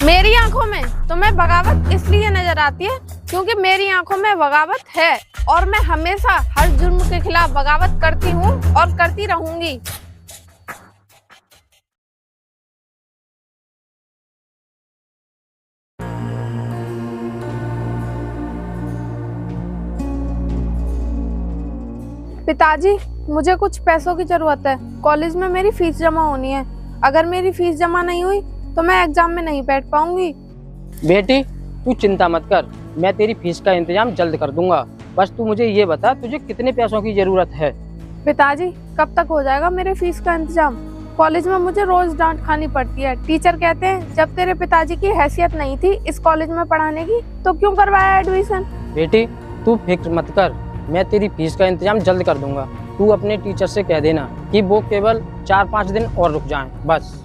मेरी आंखों में तुम्हें बगावत इसलिए नजर आती है क्योंकि मेरी आंखों में बगावत है और मैं हमेशा हर जुर्म के खिलाफ बगावत करती हूँ और करती रहूंगी। पिताजी, मुझे कुछ पैसों की जरूरत है। कॉलेज में मेरी फीस जमा होनी है। अगर मेरी फीस जमा नहीं हुई तो मैं एग्जाम में नहीं बैठ पाऊंगी। बेटी, तू चिंता मत कर, मैं तेरी फीस का इंतजाम जल्द कर दूंगा। बस तू मुझे ये बता, तुझे कितने पैसों की जरूरत है? पिताजी, कब तक हो जाएगा मेरे फीस का इंतजाम? कॉलेज में मुझे रोज डांट खानी पड़ती है। टीचर कहते हैं जब तेरे पिताजी की हैसियत नहीं थी इस कॉलेज में पढ़ाने की तो क्यों करवाया एडमिशन। बेटी, तू फिक्र मत कर, मैं तेरी फीस का इंतजाम जल्द कर दूंगा। तू अपने टीचर से कह देना कि वो केवल 4-5 दिन और रुक जाएं, बस।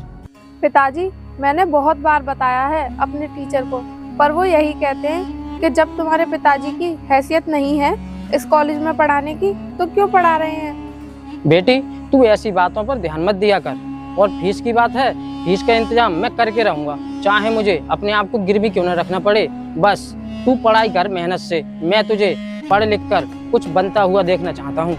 पिताजी, मैंने बहुत बार बताया है अपने टीचर को, पर वो यही कहते हैं कि जब तुम्हारे पिताजी की हैसियत नहीं है इस कॉलेज में पढ़ाने की तो क्यों पढ़ा रहे हैं। बेटी, तू ऐसी बातों पर ध्यान मत दिया कर। और फीस की बात है, फीस का इंतजाम मैं करके रहूंगा, चाहे मुझे अपने आप को गिरवी क्यों न रखना पड़े। बस तू पढ़ाई कर मेहनत से, मैं तुझे पढ़ लिख कर कुछ बनता हुआ देखना चाहता हूँ।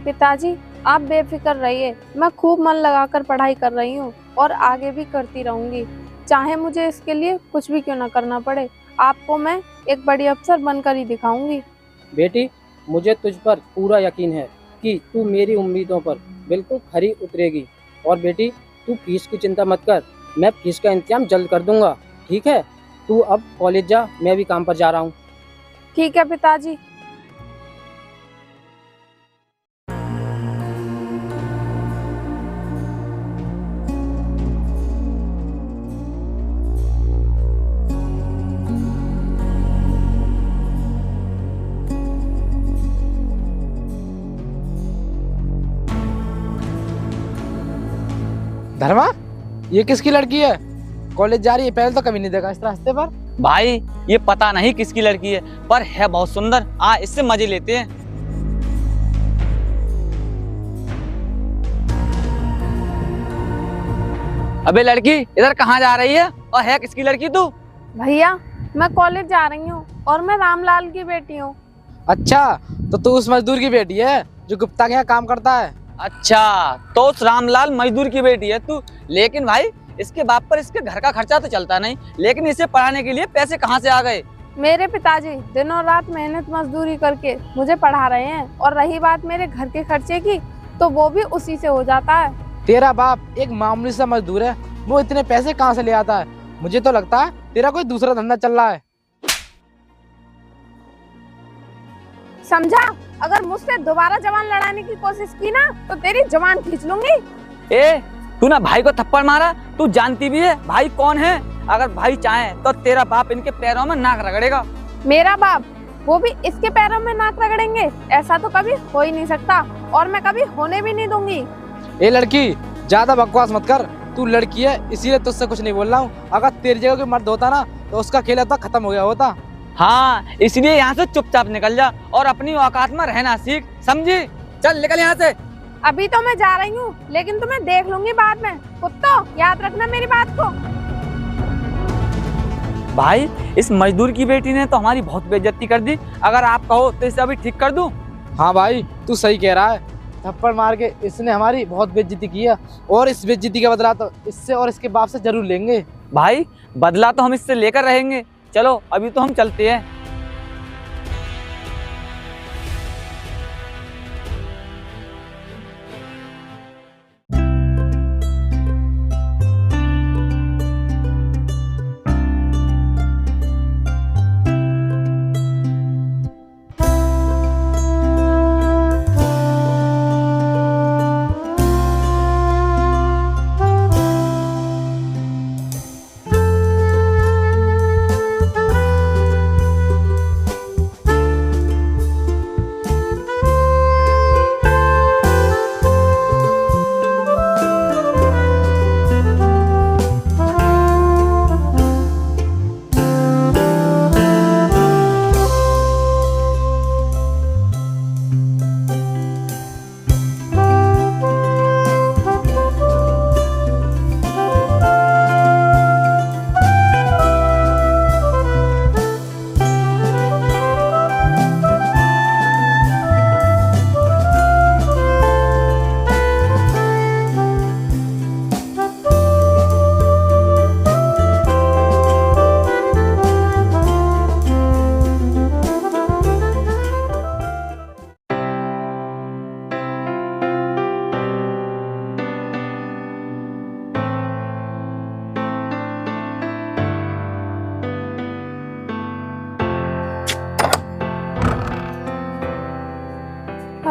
पिताजी, आप बेफिक्र रहिए, मैं खूब मन लगाकर पढ़ाई कर रही हूँ और आगे भी करती रहूंगी, चाहे मुझे इसके लिए कुछ भी क्यों ना करना पड़े। आपको मैं एक बड़ी अफसर बनकर ही दिखाऊंगी। बेटी, मुझे तुझ पर पूरा यकीन है कि तू मेरी उम्मीदों पर बिल्कुल खरी उतरेगी। और बेटी, तू फीस की चिंता मत कर, मैं फीस का इंतजाम जल्द कर दूंगा, ठीक है? तू अब कॉलेज जा, मैं भी काम पर जा रहा हूँ। ठीक है पिताजी। धर्मा, ये किसकी लड़की है? कॉलेज जा रही है, पहले तो कभी नहीं देखा इस रास्ते पर। भाई, ये पता नहीं किसकी लड़की है, पर है बहुत सुंदर। आ, इससे मजे लेते हैं। अबे लड़की, इधर कहाँ जा रही है और है किसकी लड़की तू? भैया, मैं कॉलेज जा रही हूँ और मैं रामलाल की बेटी हूँ। अच्छा, तो तू उस मजदूर की बेटी है जो गुप्ता के यहाँ काम करता है? अच्छा, तो उस रामलाल मजदूर की बेटी है तू। लेकिन भाई, इसके बाप पर इसके घर का खर्चा तो चलता नहीं, लेकिन इसे पढ़ाने के लिए पैसे कहाँ से आ गए? मेरे पिताजी दिनों रात मेहनत मजदूरी करके मुझे पढ़ा रहे हैं, और रही बात मेरे घर के खर्चे की तो वो भी उसी से हो जाता है। तेरा बाप एक मामूली सा मजदूर है, वो इतने पैसे कहाँ से ले आता है? मुझे तो लगता है तेरा कोई दूसरा धंधा चल रहा है। समझा? अगर मुझसे दोबारा जवान लड़ाने की कोशिश की ना तो तेरी जवान खींच लूंगी। ए, तू ना भाई को थप्पड़ मारा, तू जानती भी है भाई कौन है? अगर भाई चाहे तो तेरा बाप इनके पैरों में नाक रगड़ेगा। मेरा बाप? वो भी इसके पैरों में नाक रगड़ेंगे? ऐसा तो कभी हो ही नहीं सकता, और मैं कभी होने भी नहीं दूंगी। ए लड़की, ज्यादा बकवास मत कर। तू लड़की है इसीलिए तुझसे कुछ नहीं बोल रहा हूँ। अगर तेरी जगह कोई मर्द होता ना तो उसका खेल अब तक खत्म हो गया होता। हाँ, इसलिए यहाँ से चुपचाप निकल जा और अपनी औकात में रहना सीख, समझी? चल निकल यहाँ से। अभी तो मैं जा रही हूँ, लेकिन तुम्हें देख लूंगी बाद में। कुत्तो, याद रखना मेरी बात को। भाई, इस मजदूर की बेटी ने तो हमारी बहुत बेइज्जती कर दी। अगर आप कहो तो इसे अभी ठीक कर दूं? हाँ भाई, तू सही कह रहा है। थप्पड़ मार के इसने हमारी बहुत बेइज्जती की है, और इस बेइज्जती का बदला तो इससे और इसके बाप से जरूर लेंगे। भाई, बदला तो हम इससे लेकर रहेंगे। चलो अभी तो हम चलते हैं।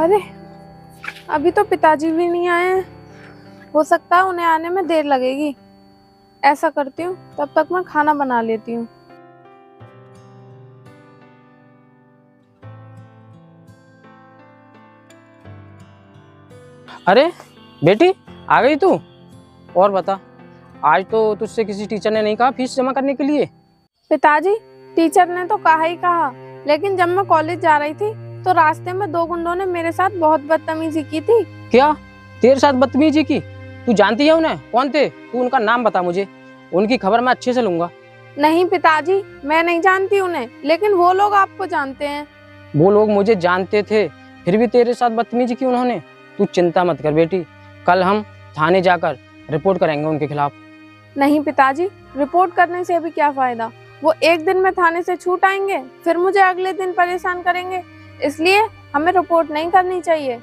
अरे अभी तो पिताजी भी नहीं आए हैं। हो सकता है उन्हें आने में देर लगेगी। ऐसा करती हूँ, तब तक मैं खाना बना लेती हूँ। अरे बेटी, आ गई तू? और बता, आज तो तुझसे किसी टीचर ने नहीं कहा फीस जमा करने के लिए? पिताजी, टीचर ने तो कहा ही कहा, लेकिन जब मैं कॉलेज जा रही थी तो रास्ते में 2 गुंडों ने मेरे साथ बहुत बदतमीजी की थी। क्या तेरे साथ बदतमीजी की? तू जानती है उन्हें? कौन थे? तू उनका नाम बता मुझे, उनकी खबर मैं अच्छे से लूंगा। नहीं पिताजी, मैं नहीं जानती उन्हें, लेकिन वो लोग आपको जानते हैं। वो लोग मुझे जानते थे, फिर भी तेरे साथ बदतमीजी की उन्होंने? तू चिंता मत कर बेटी, कल हम थाने जाकर रिपोर्ट करेंगे उनके खिलाफ। नहीं पिताजी, रिपोर्ट करने से भी क्या फायदा? वो एक दिन में थाने से छूट आएंगे, फिर मुझे अगले दिन परेशान करेंगे। इसलिए हमें रिपोर्ट नहीं करनी चाहिए।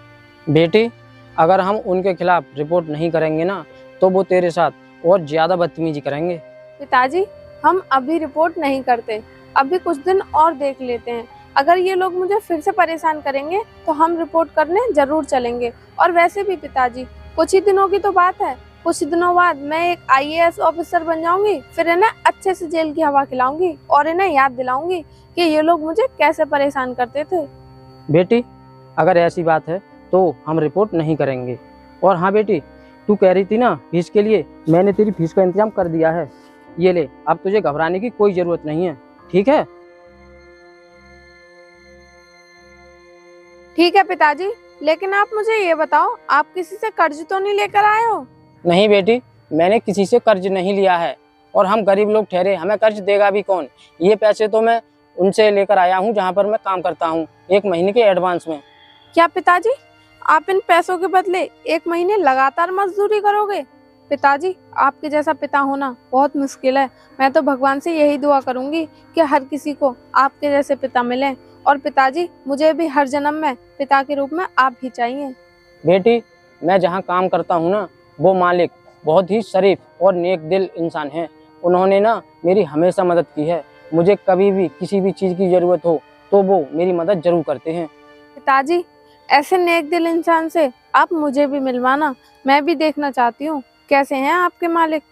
बेटी, अगर हम उनके खिलाफ रिपोर्ट नहीं करेंगे ना, तो वो तेरे साथ और ज्यादा बदतमीजी करेंगे। पिताजी, हम अभी रिपोर्ट नहीं करते, अभी कुछ दिन और देख लेते हैं। अगर ये लोग मुझे फिर से परेशान करेंगे तो हम रिपोर्ट करने जरूर चलेंगे। और वैसे भी पिताजी, कुछ ही दिनों की तो बात है, कुछ दिनों बाद मैं एक IAS ऑफिसर बन जाऊंगी। फिर इन्हें अच्छे से जेल की हवा खिलाऊंगी और इन्हें याद दिलाऊंगी कि ये लोग मुझे कैसे परेशान करते थे। बेटी, अगर ऐसी बात है तो हम रिपोर्ट नहीं करेंगे। और हाँ बेटी, तू कह रही थी ना फीस के लिए, मैंने तेरी फीस का इंतजाम कर दिया है। ये ले, अब तुझे घबराने की कोई जरूरत नहीं है, ठीक है? ठीक है पिताजी, लेकिन आप मुझे ये बताओ, आप किसी से कर्ज तो नहीं लेकर आए हो? नहीं बेटी, मैंने किसी से कर्ज नहीं लिया है, और हम गरीब लोग ठहरे, हमें कर्ज देगा भी कौन? ये पैसे तो मैं उनसे लेकर आया हूँ जहाँ पर मैं काम करता हूँ, 1 महीने के एडवांस में। क्या पिताजी, आप इन पैसों के बदले 1 महीने लगातार मजदूरी करोगे? पिताजी, आपके जैसा पिता होना बहुत मुश्किल है। मैं तो भगवान से यही दुआ करूंगी कि हर किसी को आपके जैसे पिता मिले। और पिताजी, मुझे भी हर जन्म में पिता के रूप में आप ही चाहिए। बेटी, मैं जहाँ काम करता हूँ ना, वो मालिक बहुत ही शरीफ और नेक दिल इंसान है। उन्होंने ना मेरी हमेशा मदद की है। मुझे कभी भी किसी भी चीज़ की ज़रूरत हो तो वो मेरी मदद जरूर करते हैं। पिताजी, ऐसे नेक दिल इंसान से आप मुझे भी मिलवाना, मैं भी देखना चाहती हूँ कैसे हैं आपके मालिक।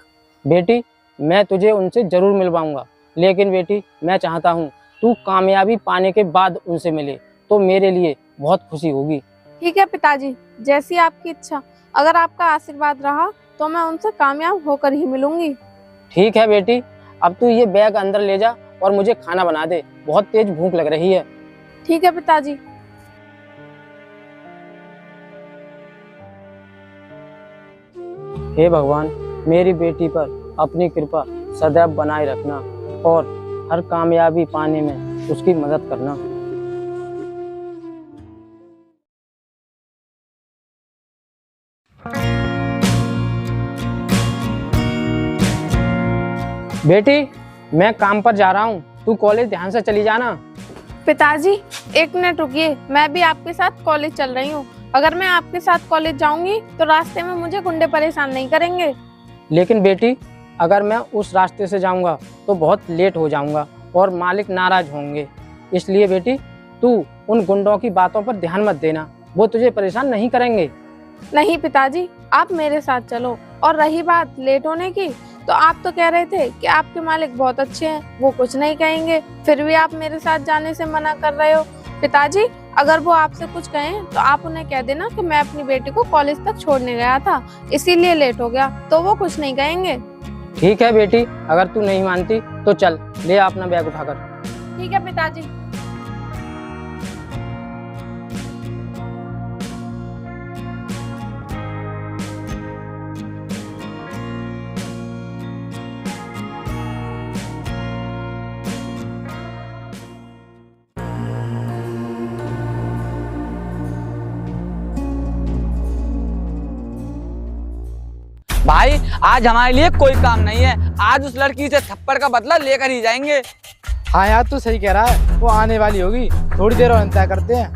बेटी, मैं तुझे उनसे जरूर मिलवाऊंगा, लेकिन बेटी मैं चाहता हूँ तू कामयाबी पाने के बाद उनसे मिले, तो मेरे लिए बहुत खुशी होगी। ठीक है पिताजी, जैसी आपकी इच्छा। अगर आपका आशीर्वाद रहा तो मैं उनसे कामयाब होकर ही मिलूंगी। ठीक है बेटी, अब तू ये बैग अंदर ले जा और मुझे खाना बना दे, बहुत तेज भूख लग रही है। ठीक है पिताजी। हे भगवान, मेरी बेटी पर अपनी कृपा सदैव बनाए रखना और हर कामयाबी पाने में उसकी मदद करना। बेटी, मैं काम पर जा रहा हूँ, तू कॉलेज ध्यान से चली जाना। पिताजी, 1 मिनट रुकिए, मैं भी आपके साथ कॉलेज चल रही हूँ। अगर मैं आपके साथ कॉलेज जाऊंगी तो रास्ते में मुझे गुंडे परेशान नहीं करेंगे। लेकिन बेटी, अगर मैं उस रास्ते से जाऊंगा तो बहुत लेट हो जाऊंगा और मालिक नाराज होंगे। इसलिए बेटी, तू उन गुंडों की बातों पर ध्यान मत देना, वो तुझे परेशान नहीं करेंगे। नहीं पिताजी, आप मेरे साथ चलो। और रही बात लेट होने की, तो आप तो कह रहे थे कि आपके मालिक बहुत अच्छे हैं, वो कुछ नहीं कहेंगे, फिर भी आप मेरे साथ जाने से मना कर रहे हो। पिताजी, अगर वो आपसे कुछ कहें तो आप उन्हें कह देना कि मैं अपनी बेटी को कॉलेज तक छोड़ने गया था, इसीलिए लेट हो गया, तो वो कुछ नहीं कहेंगे। ठीक है बेटी, अगर तू नहीं मानती तो चल, ले आ अपना बैग उठाकर। ठीक है पिताजी। भाई, आज हमारे लिए कोई काम नहीं है, आज उस लड़की से थप्पड़ का बदला लेकर ही जाएंगे। हाँ यार, तू सही कह रहा है, वो आने वाली होगी, थोड़ी देर और इंतजार करते हैं।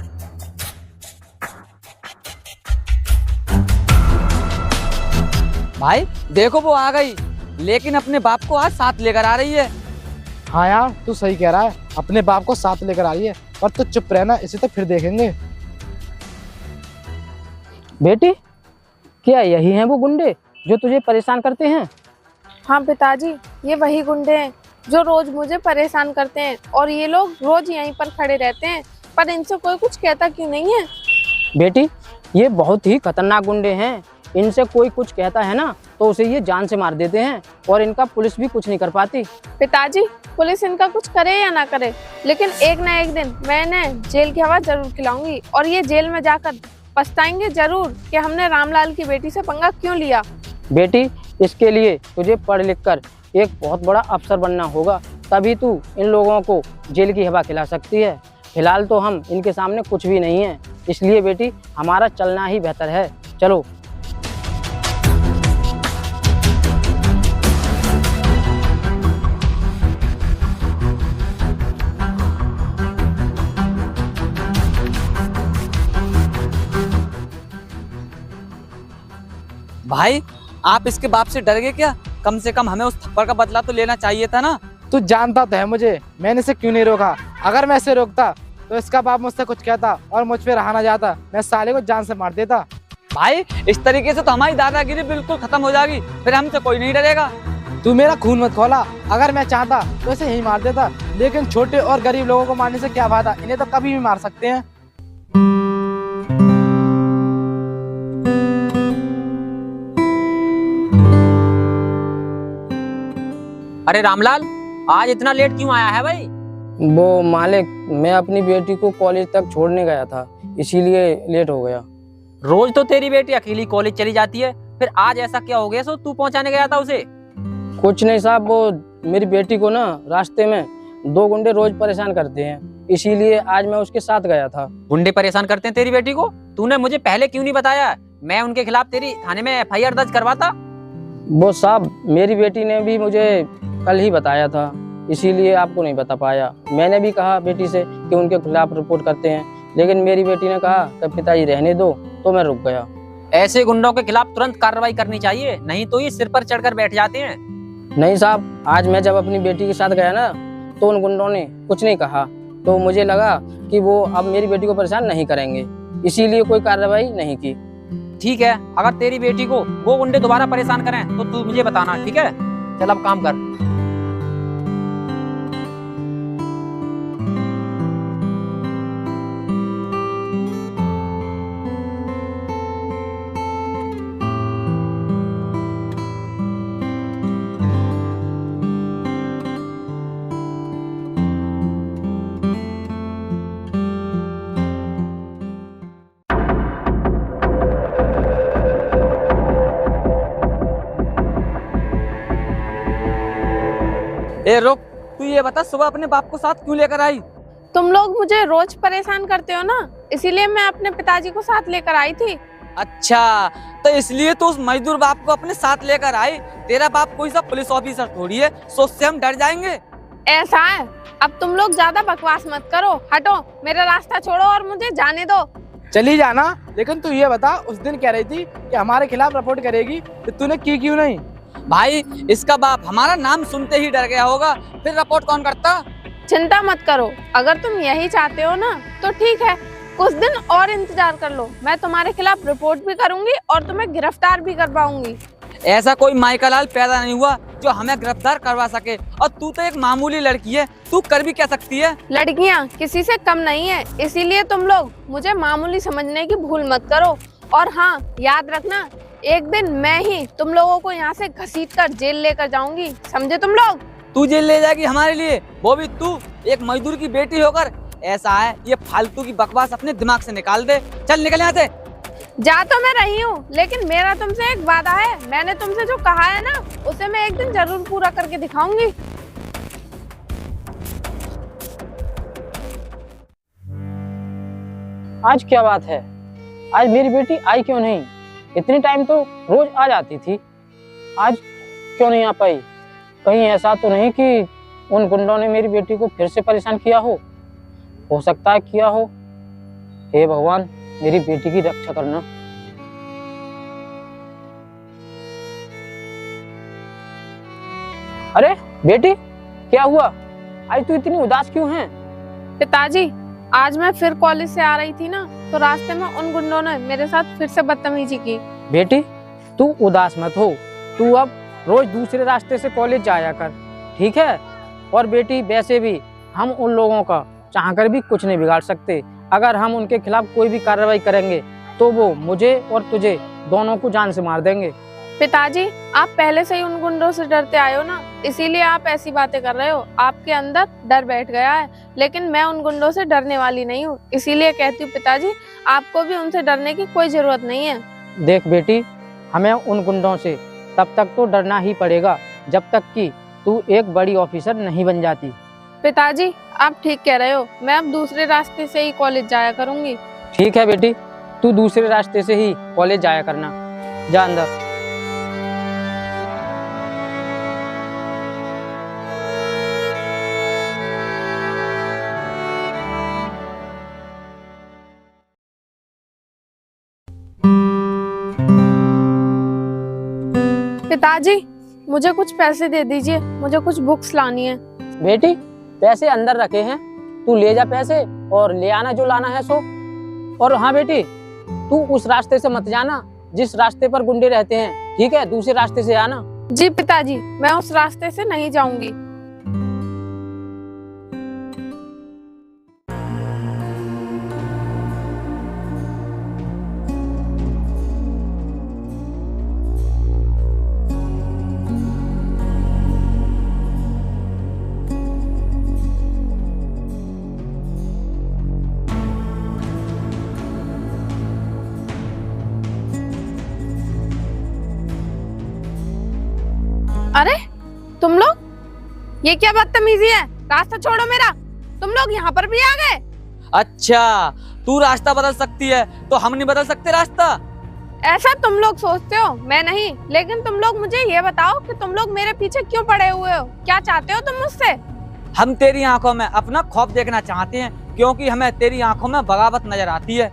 भाई देखो, वो आ गई, लेकिन अपने बाप को आज साथ लेकर आ रही है। हाँ यार, तू सही कह रहा है, अपने बाप को साथ लेकर आ रही है। और तू चुप रहना, इसे तो फिर देखेंगे। बेटी, क्या यही हैं वो गुंडे जो तुझे परेशान करते हैं? हाँ पिताजी, ये वही गुंडे हैं जो रोज मुझे परेशान करते हैं और ये लोग रोज यहीं पर खड़े रहते हैं, पर इनसे कोई कुछ कहता क्यों नहीं है? बेटी, ये बहुत ही खतरनाक गुंडे हैं। इनसे कोई कुछ कहता है ना तो उसे ये जान से मार देते हैं और इनका पुलिस भी कुछ नहीं कर पाती। पिताजी, पुलिस इनका कुछ करे या ना करे, लेकिन एक ना एक दिन मैं इन्हें जेल की हवा जरूर खिलाऊंगी और ये जेल में जाकर पछताएंगे जरूर कि हमने रामलाल की बेटी से पंगा क्यों लिया। बेटी, इसके लिए तुझे पढ़ लिख कर एक बहुत बड़ा अफसर बनना होगा, तभी तू इन लोगों को जेल की हवा खिला सकती है। फिलहाल तो हम इनके सामने कुछ भी नहीं है, इसलिए बेटी हमारा चलना ही बेहतर है। चलो। भाई, आप इसके बाप से डर गए क्या? कम से कम हमें उस थप्पड़ का बदला तो लेना चाहिए था ना। तू जानता तो है मुझे, मैंने इसे क्यों नहीं रोका। अगर मैं इसे रोकता तो इसका बाप मुझसे कुछ कहता और मुझ पे रहा ना जाता, मैं साले को जान से मार देता। भाई, इस तरीके से तो हमारी दादागिरी बिल्कुल खत्म हो जाएगी, फिर हमसे कोई नहीं डरेगा। तू मेरा खून मत खोला। अगर मैं चाहता तो इसे यही मार देता, लेकिन छोटे और गरीब लोगों को मारने से क्या फायदा, इन्हें तो कभी भी मार सकते हैं। अरे रामलाल, आज इतना लेट क्यों आया है भाई? वो मालिक, मैं अपनी बेटी को कॉलेज तक छोड़ने गया था, इसीलिए लेट हो गया। रोज तो तेरी बेटी अकेली कॉलेज चली जाती है, फिर आज ऐसा क्या हो गया सो तू पहुंचाने गया था उसे? कुछ नहीं साहब, वो मेरी बेटी को ना रास्ते में 2 गुंडे रोज परेशान करते हैं, इसीलिए आज मैं उसके साथ गया था। गुंडे परेशान करते हैं तेरी बेटी को? तूने मुझे पहले क्यों नहीं बताया? मैं उनके खिलाफ तेरी थाने में FIR दर्ज करवाता। वो साहब, मेरी बेटी ने भी मुझे कल ही बताया था, इसीलिए आपको नहीं बता पाया। मैंने भी कहा बेटी से कि उनके खिलाफ रिपोर्ट करते हैं, लेकिन मेरी बेटी ने कहा कि पिताजी रहने दो, तो मैं रुक गया। ऐसे गुंडों के खिलाफ तुरंत कार्रवाई करनी चाहिए, नहीं तो ये सिर पर चढ़कर बैठ जाते हैं। नहीं साहब, आज मैं जब अपनी बेटी के साथ गया ना तो उन गुंडों ने कुछ नहीं कहा, तो मुझे लगा कि वो अब मेरी बेटी को परेशान नहीं करेंगे, इसीलिए कोई कार्रवाई नहीं की। ठीक है, अगर तेरी बेटी को वो गुंडे दोबारा परेशान करें तो तू मुझे बताना, ठीक है? चल अब काम कर। ए रुक, तू ये बता, सुबह अपने बाप को साथ क्यों लेकर आई? तुम लोग मुझे रोज परेशान करते हो ना, इसीलिए मैं अपने पिताजी को साथ लेकर आई थी। अच्छा, तो इसलिए तो उस मजदूर बाप को अपने साथ लेकर आई। तेरा बाप कोई सा पुलिस ऑफिसर थोड़ी है, सो उससे हम डर जाएंगे। ऐसा है, अब तुम लोग ज्यादा बकवास मत करो, हटो, मेरा रास्ता छोड़ो और मुझे जाने दो। चली जाना, लेकिन तू ये बता, उस दिन कह रही थी कि हमारे खिलाफ रिपोर्ट करेगी, तो तूने की क्यों नहीं? भाई, इसका बाप हमारा नाम सुनते ही डर गया होगा, फिर रिपोर्ट कौन करता? चिंता मत करो, अगर तुम यही चाहते हो ना तो ठीक है, कुछ दिन और इंतजार कर लो, मैं तुम्हारे खिलाफ रिपोर्ट भी करूंगी और तुम्हें गिरफ्तार भी करवाऊंगी। ऐसा कोई माइकलाल पैदा नहीं हुआ जो हमें गिरफ्तार करवा सके, और तू तो एक मामूली लड़की है, तू कर भी क्या सकती है? लड़कियां किसी से कम नहीं है, इसीलिए तुम लोग मुझे मामूली समझने की भूल मत करो। और हाँ, याद रखना, एक दिन मैं ही तुम लोगों को यहाँ से घसीटकर जेल लेकर जाऊंगी, समझे तुम लोग? तू जेल ले जाएगी हमारे लिए, वो भी तू एक मजदूर की बेटी होकर? ऐसा है, ये फालतू की बकवास अपने दिमाग से निकाल दे। चल निकल यहाँ से। जा तो मैं रही हूँ, लेकिन मेरा तुमसे एक वादा है, मैंने तुमसे जो कहा है ना उसे मैं एक दिन जरूर पूरा करके दिखाऊंगी। आज क्या बात है, आज मेरी बेटी आई क्यों नहीं? इतनी टाइम तो रोज आ जाती थी, आज क्यों नहीं आ पाई? कहीं ऐसा तो नहीं कि उन गुंडों ने मेरी बेटी को फिर से परेशान किया हो सकता है किया हो। हे भगवान, मेरी बेटी की रक्षा करना। अरे बेटी, क्या हुआ? आज तू इतनी उदास क्यों है? पिताजी, आज मैं फिर कॉलेज से आ रही थी ना, तो रास्ते में उन गुंडों ने मेरे साथ फिर से बदतमीजी की। बेटी तू उदास मत हो, तू अब रोज दूसरे रास्ते से कॉलेज जाया कर, ठीक है। और बेटी वैसे भी हम उन लोगों का चाहकर भी कुछ नहीं बिगाड़ सकते। अगर हम उनके खिलाफ कोई भी कार्रवाई करेंगे तो वो मुझे और तुझे दोनों को जान से मार देंगे। पिताजी, आप पहले से ही उन गुंडों से डरते आए हो ना, इसीलिए आप ऐसी बातें कर रहे हो। आपके अंदर डर बैठ गया है, लेकिन मैं उन गुंडों से डरने वाली नहीं हूँ। इसीलिए कहती हूँ पिताजी, आपको भी उनसे डरने की कोई जरूरत नहीं है। देख बेटी, हमें उन गुंडों से तब तक तो डरना ही पड़ेगा जब तक कि तू एक बड़ी ऑफिसर नहीं बन जाती। पिताजी, आप ठीक कह रहे हो, मैं अब दूसरे रास्ते से ही कॉलेज जाया करूंगी। ठीक है बेटी, तू दूसरे रास्ते से ही कॉलेज जाया करना। जा अंदर। पिताजी, मुझे कुछ पैसे दे दीजिए, मुझे कुछ बुक्स लानी है। बेटी पैसे अंदर रखे हैं, तू ले जा पैसे और ले आना जो लाना है सो। और हाँ बेटी, तू उस रास्ते से मत जाना जिस रास्ते पर गुंडे रहते हैं, ठीक है। दूसरे रास्ते से आना। जी पिताजी, मैं उस रास्ते से नहीं जाऊंगी। अरे तुम लोग, ये क्या बदतमीजी है? रास्ता छोड़ो मेरा। तुम लोग यहाँ पर भी आ गए? अच्छा, तू रास्ता बदल सकती है तो हम नहीं बदल सकते रास्ता? ऐसा तुम लोग सोचते हो, मैं नहीं। लेकिन तुम लोग मुझे ये बताओ कि तुम लोग मेरे पीछे क्यों पड़े हुए हो? क्या चाहते हो तुम मुझसे? हम तेरी आंखों में अपना खौफ देखना चाहते हैं, क्योंकि हमें तेरी आंखों में बगावत नजर आती है।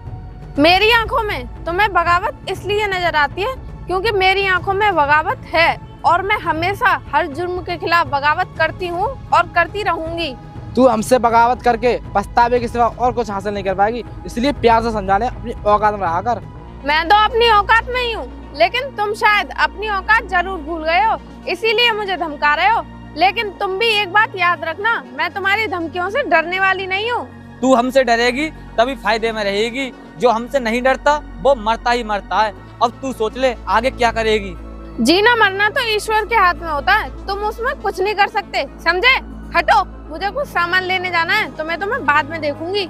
मेरी आंखों में तुम्हें बगावत इसलिए नजर आती है क्योंकि मेरी आंखों में बगावत है, और मैं हमेशा हर जुर्म के खिलाफ बगावत करती हूँ और करती रहूंगी। तू हमसे बगावत करके पछतावे के सिवा और कुछ हासिल नहीं कर पाएगी, इसलिए प्यार से समझा ले, अपनी औकात में रहा कर। मैं तो अपनी औकात में ही हूँ, लेकिन तुम शायद अपनी औकात जरूर भूल गए हो, इसीलिए मुझे धमका रहे हो। लेकिन तुम भी एक बात याद रखना, मैं तुम्हारी धमकियों से डरने वाली नहीं हूँ। तू हमसे डरेगी तभी फायदे में रहेगी, जो हमसे नहीं डरता वो मरता ही मरता है। अब तू सोच ले आगे क्या करेगी। जीना मरना तो ईश्वर के हाथ में होता है, तुम उसमें कुछ नहीं कर सकते, समझे? हटो, मुझे कुछ सामान लेने जाना है, तो मैं तुम्हें बाद में देखूंगी।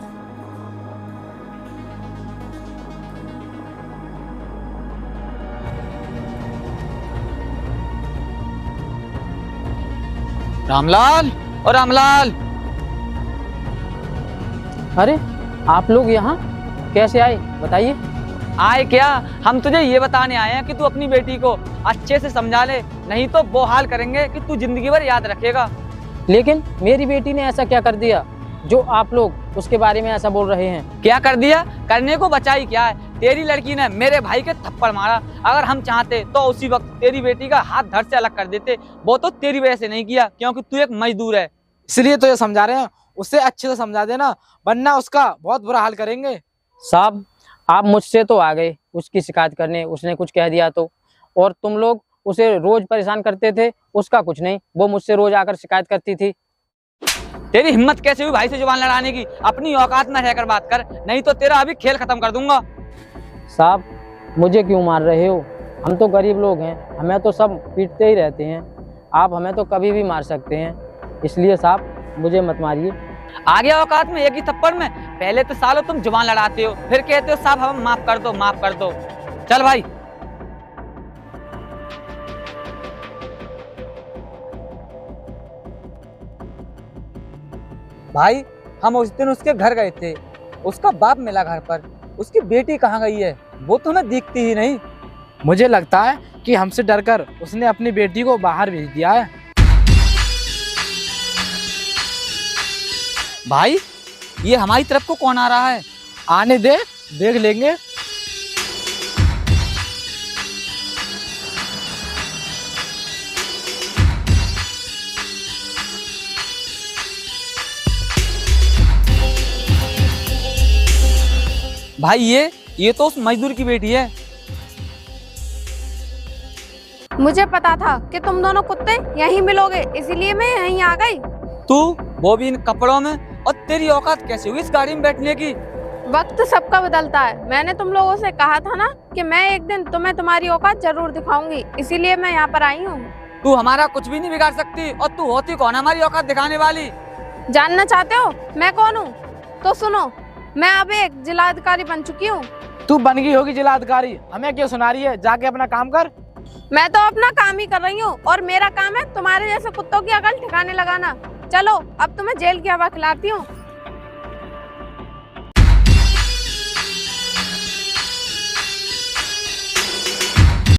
रामलाल और रामलाल, अरे आप लोग यहाँ कैसे आए, बताइए। आए क्या, हम तुझे ये बताने आए हैं कि तू अपनी बेटी को अच्छे से समझा ले, नहीं तो वो हाल करेंगे कि तू जिंदगी भर याद रखेगा। लेकिन मेरी बेटी ने ऐसा क्या कर दिया जो आप लोग उसके बारे में ऐसा बोल रहे हैं? क्या कर दिया? करने को बचाई क्या है? तेरी लड़की ने मेरे भाई के थप्पड़ मारा। अगर हम चाहते तो उसी वक्त तेरी बेटी का हाथ धड़ से अलग कर देते। वो तो तेरी वजह से नहीं किया, क्योंकि तू एक मजदूर है। इसलिए तो ये समझा रहे हैं, उससे अच्छे से समझा देना, वरना उसका बहुत बुरा हाल करेंगे। साहब, आप मुझसे तो आ गए उसकी शिकायत करने, उसने कुछ कह दिया तो, और तुम लोग उसे रोज परेशान करते थे, उसका कुछ नहीं, वो मुझसे रोज आकर शिकायत करती थी। तेरी हिम्मत कैसे हुई भाई से जुबान लड़ाने की? अपनी औकात में रहकर बात कर, नहीं तो तेरा अभी खेल खत्म कर दूंगा। साहब, मुझे क्यों मार रहे हो? हम तो गरीब लोग हैं, हमें तो सब पीटते ही रहते हैं। आप हमें तो कभी भी मार सकते हैं, इसलिए साहब मुझे मत मारिए। आ गया औकात में एक ही थप्पड़ में? पहले तो सालों तुम जुबान लड़ाते हो, फिर कहते हो साहब हम माफ कर दो, माफ कर दो। चल भाई। भाई, हम उस दिन उसके घर गए थे, उसका बाप मिला घर पर, उसकी बेटी कहाँ गई है? वो तो हमें दिखती ही नहीं। मुझे लगता है कि हमसे डरकर उसने अपनी बेटी को बाहर भेज दिया है। भाई, ये हमारी तरफ को कौन आ रहा है? आने दे, देख लेंगे। भाई ये तो उस मजदूर की बेटी है। मुझे पता था कि तुम दोनों कुत्ते यहीं मिलोगे, इसीलिए मैं यहीं आ गई। तू वो भी इन कपड़ों में, और तेरी औकात कैसे हुई इस गाड़ी में बैठने की? वक्त सबका बदलता है। मैंने तुम लोगों से कहा था ना कि मैं एक दिन तुम्हें तुम्हारी औकात जरूर दिखाऊंगी, इसीलिए मैं यहाँ पर आई हूँ। तू हमारा कुछ भी नहीं बिगाड़ सकती, और तू होती कौन हमारी औकात दिखाने वाली? जानना चाहते हो मैं कौन हूँ? तो सुनो, मैं अब एक जिलाधिकारी बन चुकी हूँ। तू बन गई होगी जिलाधिकारी, हमें क्यों सुना रही है? जाके अपना काम कर। मैं तो अपना काम ही कर रही हूँ, और मेरा काम है तुम्हारे जैसे कुत्तों की अकल ठिकाने लगाना। चलो अब तुम्हें जेल की हवा खिलाती हूँ।